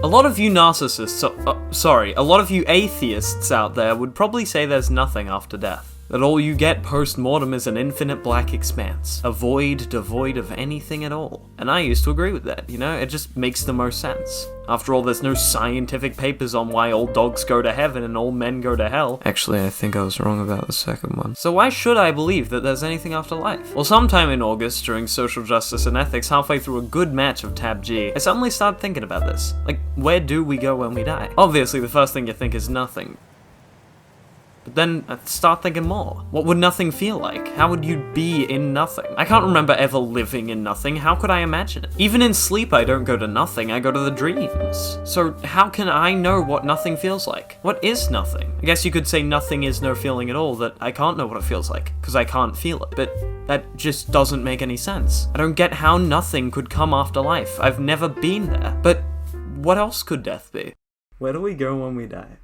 A lot of you narcissists, a lot of you atheists out there would probably say there's nothing after death. That all you get post-mortem is an infinite black expanse. A void devoid of anything at all. And I used to agree with that, you know? It just makes the most sense. After all, there's no scientific papers on why all dogs go to heaven and all men go to hell. Actually, I think I was wrong about the second one. So why should I believe that there's anything after life? Well, sometime in August, during social justice and ethics, halfway through a good match of Tab G, I suddenly started thinking about this. Like, where do we go when we die? Obviously, the first thing you think is nothing. But then I start thinking more. What would nothing feel like? How would you be in nothing? I can't remember ever living in nothing. How could I imagine it? Even in sleep, I don't go to nothing. I go to the dreams. So how can I know what nothing feels like? What is nothing? I guess you could say nothing is no feeling at all, that I can't know what it feels like, because I can't feel it. But that just doesn't make any sense. I don't get how nothing could come after life. I've never been there. But what else could death be? Where do we go when we die?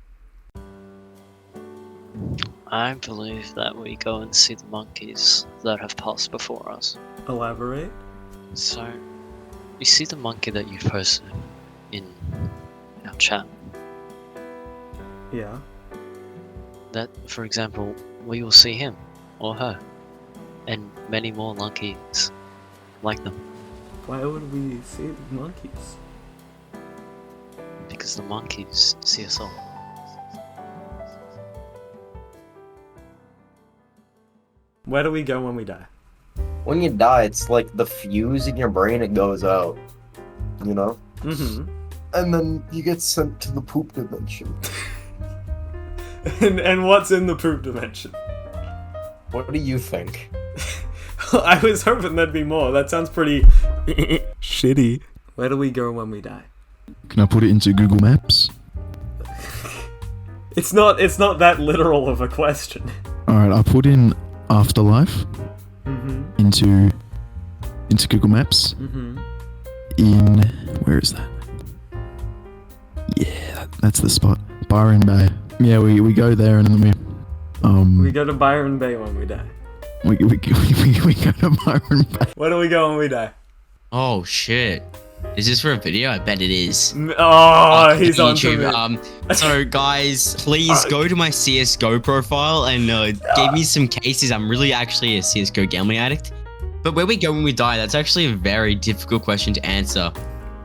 I believe that we go and see the monkeys that have passed before us. Elaborate? So, you see the monkey that you posted in our chat? Yeah. That, for example, we will see him or her, and many more monkeys like them. Why would we see the monkeys? Because the monkeys see us all. Where do we go when we die? When you die, it's like the fuse in your brain, it goes out. You know? Mm-hmm. And then you get sent to the poop dimension. and what's in the poop dimension? What do you think? I was hoping there'd be more. That sounds pretty shitty. Where do we go when we die? Can I put it into Google Maps? It's not that literal of a question. Alright, I put in afterlife into Google Maps. In where is that? Yeah, that's the spot. Byron Bay. Yeah, we go there and then we go to Byron Bay when we die. we go to Byron Bay. Where do we go when we die? Oh shit. Is this for a video? I bet it is. Oh, he's on YouTube. So guys, please go to my CSGO profile and give me some cases. I'm really actually a CSGO gambling addict. But where we go when we die, that's actually a very difficult question to answer.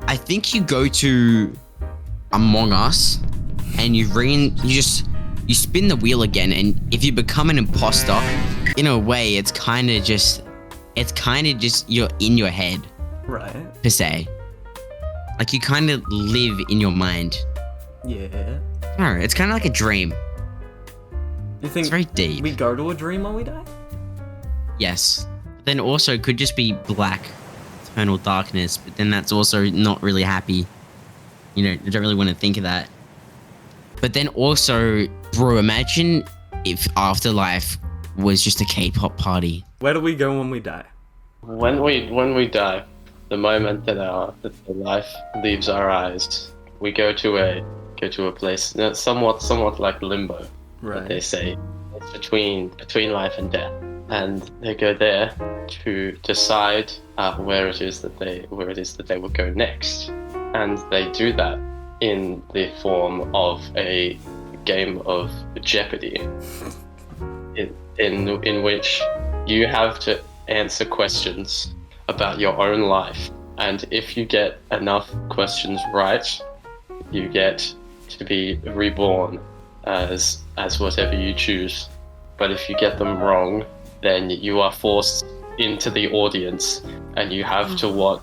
I think you go to Among Us and you spin the wheel again, and if you become an imposter, in a way it's kind of just you're in your head. Right. Per se. Like you kind of live in your mind. Yeah. Alright, it's kind of like a dream. You think it's very deep. We go to a dream when we die? Yes. Then also it could just be black, eternal darkness, but then that's also not really happy. You know, you don't really want to think of that. But then also, bro, imagine if afterlife was just a K-pop party. Where do we go when we die? When we die, the moment that the life leaves our eyes, we go to a place that's somewhat like limbo. Right. They say it's between life and death, and they go there to decide where it is that they will go next, and they do that in the form of a game of Jeopardy, in which you have to answer questions about your own life, and if you get enough questions right, you get to be reborn as whatever you choose. But if you get them wrong, then you are forced into the audience and you have to watch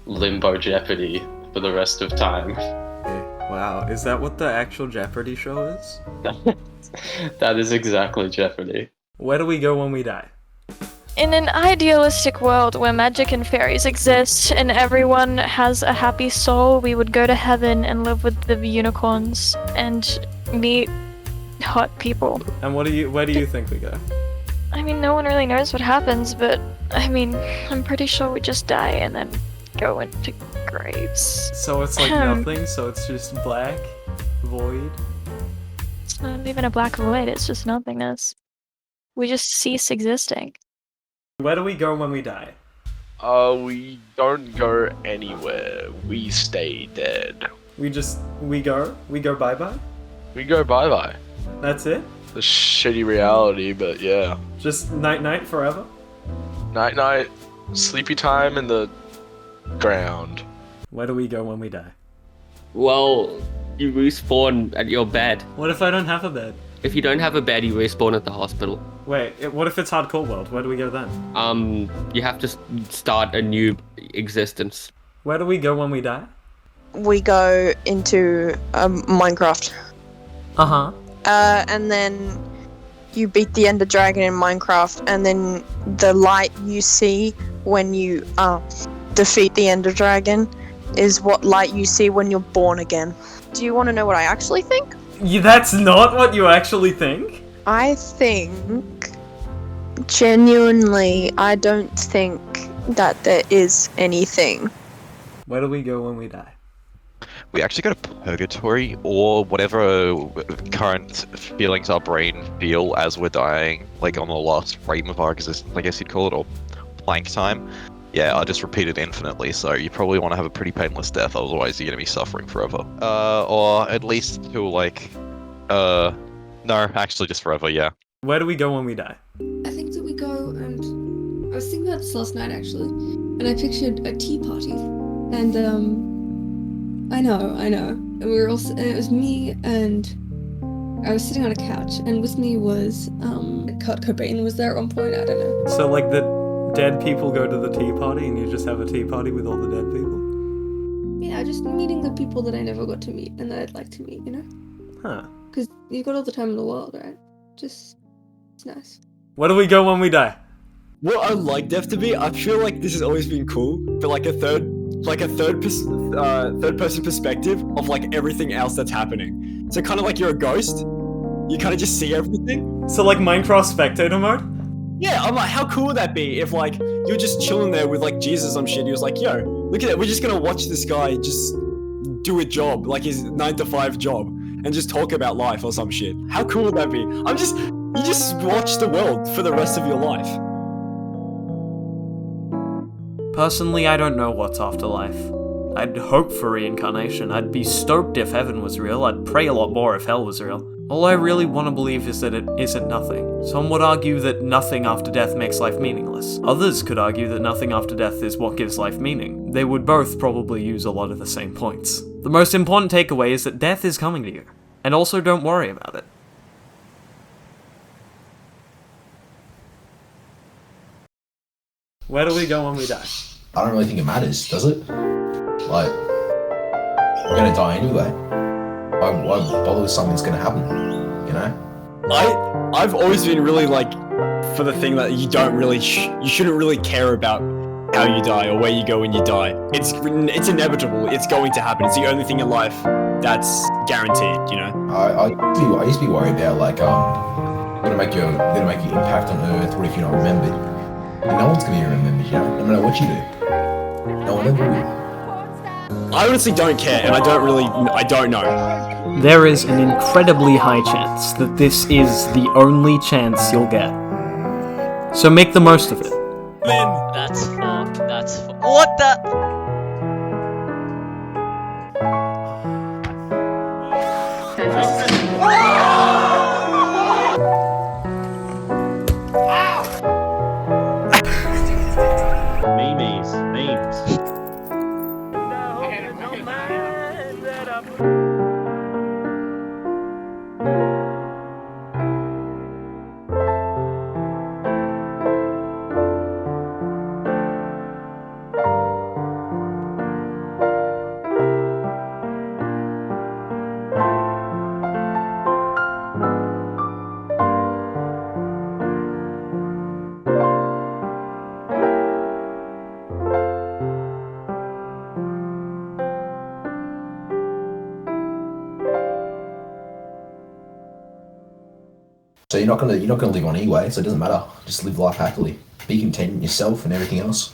Limbo Jeopardy for the rest of time. Wow, is that what the actual Jeopardy show is? That is exactly Jeopardy. Where do we go when we die? In an idealistic world where magic and fairies exist and everyone has a happy soul, we would go to heaven and live with the unicorns and meet hot people. And where do you think we go? I mean, no one really knows what happens, but I mean, I'm pretty sure we just die and then go into graves. So it's like nothing, so it's just black, void? It's not even a black void, it's just nothingness. We just cease existing. Where do we go when we die? We don't go anywhere. We stay dead. We go bye-bye? We go bye-bye. That's it? The shitty reality, but yeah. Just night-night forever? Night-night, sleepy time in the ground. Where do we go when we die? Well, you respawn at your bed. What if I don't have a bed? If you don't have a bed, you respawn at the hospital. Wait, what if it's hardcore world? Where do we go then? You have to start a new existence. Where do we go when we die? We go into Minecraft. Uh-huh. And then you beat the Ender Dragon in Minecraft, and then the light you see when you defeat the Ender Dragon is what light you see when you're born again. Do you want to know what I actually think? That's not what you actually think? I think, genuinely, I don't think that there is anything. Where do we go when we die? We actually go to purgatory, or whatever current feelings our brain feel as we're dying, like on the last frame of our existence, I guess you'd call it, or plank time. Yeah, I just repeat it infinitely, so you probably want to have a pretty painless death, otherwise you're going to be suffering forever. Or at least till like, no, actually just forever, yeah. Where do we go when we die? I think that we go, and I was thinking about this last night actually, and I pictured a tea party, and I know, and we were all, and it was me, and I was sitting on a couch, and with me was Kurt Cobain was there at one point. I don't know. So like the dead people go to the tea party, and you just have a tea party with all the dead people? Yeah, just meeting the people that I never got to meet and that I'd like to meet, you know? Huh. Because you've got all the time in the world, right? Just, it's nice. Where do we go when we die? What I like death to be, I feel like this has always been cool, but like a third person perspective of like everything else that's happening. So kind of like you're a ghost. You kind of just see everything. So like Minecraft spectator mode? Yeah, I'm like, how cool would that be if like you're just chilling there with like Jesus on shit. He was like, yo, look at it. We're just gonna watch this guy just do a job, like his 9-to-5 job, and just talk about life or some shit. How cool would that be? You just watch the world for the rest of your life. Personally, I don't know what's afterlife. I'd hope for reincarnation. I'd be stoked if heaven was real. I'd pray a lot more if hell was real. All I really want to believe is that it isn't nothing. Some would argue that nothing after death makes life meaningless. Others could argue that nothing after death is what gives life meaning. They would both probably use a lot of the same points. The most important takeaway is that death is coming to you. And also don't worry about it. Where do we go when we die? I don't really think it matters, does it? Like, we're gonna die anyway. Why bother with something that's gonna happen, you know? I've always been really like, for the thing that you don't really, you shouldn't really care about how you die or where you go when you die. It's inevitable, it's going to happen. It's the only thing in life that's guaranteed, you know? I used to be worried about like, gonna make your impact on Earth, what if you're not remembered? And no one's gonna be remembered, you know, no matter what you do. No one ever will. I honestly don't care, and I don't know. There is an incredibly high chance that this is the only chance you'll get. So make the most of it. That's fucked. What the? Memes. So you're not gonna live on anyway, so it doesn't matter. Just live life happily. Be content in yourself and everything else.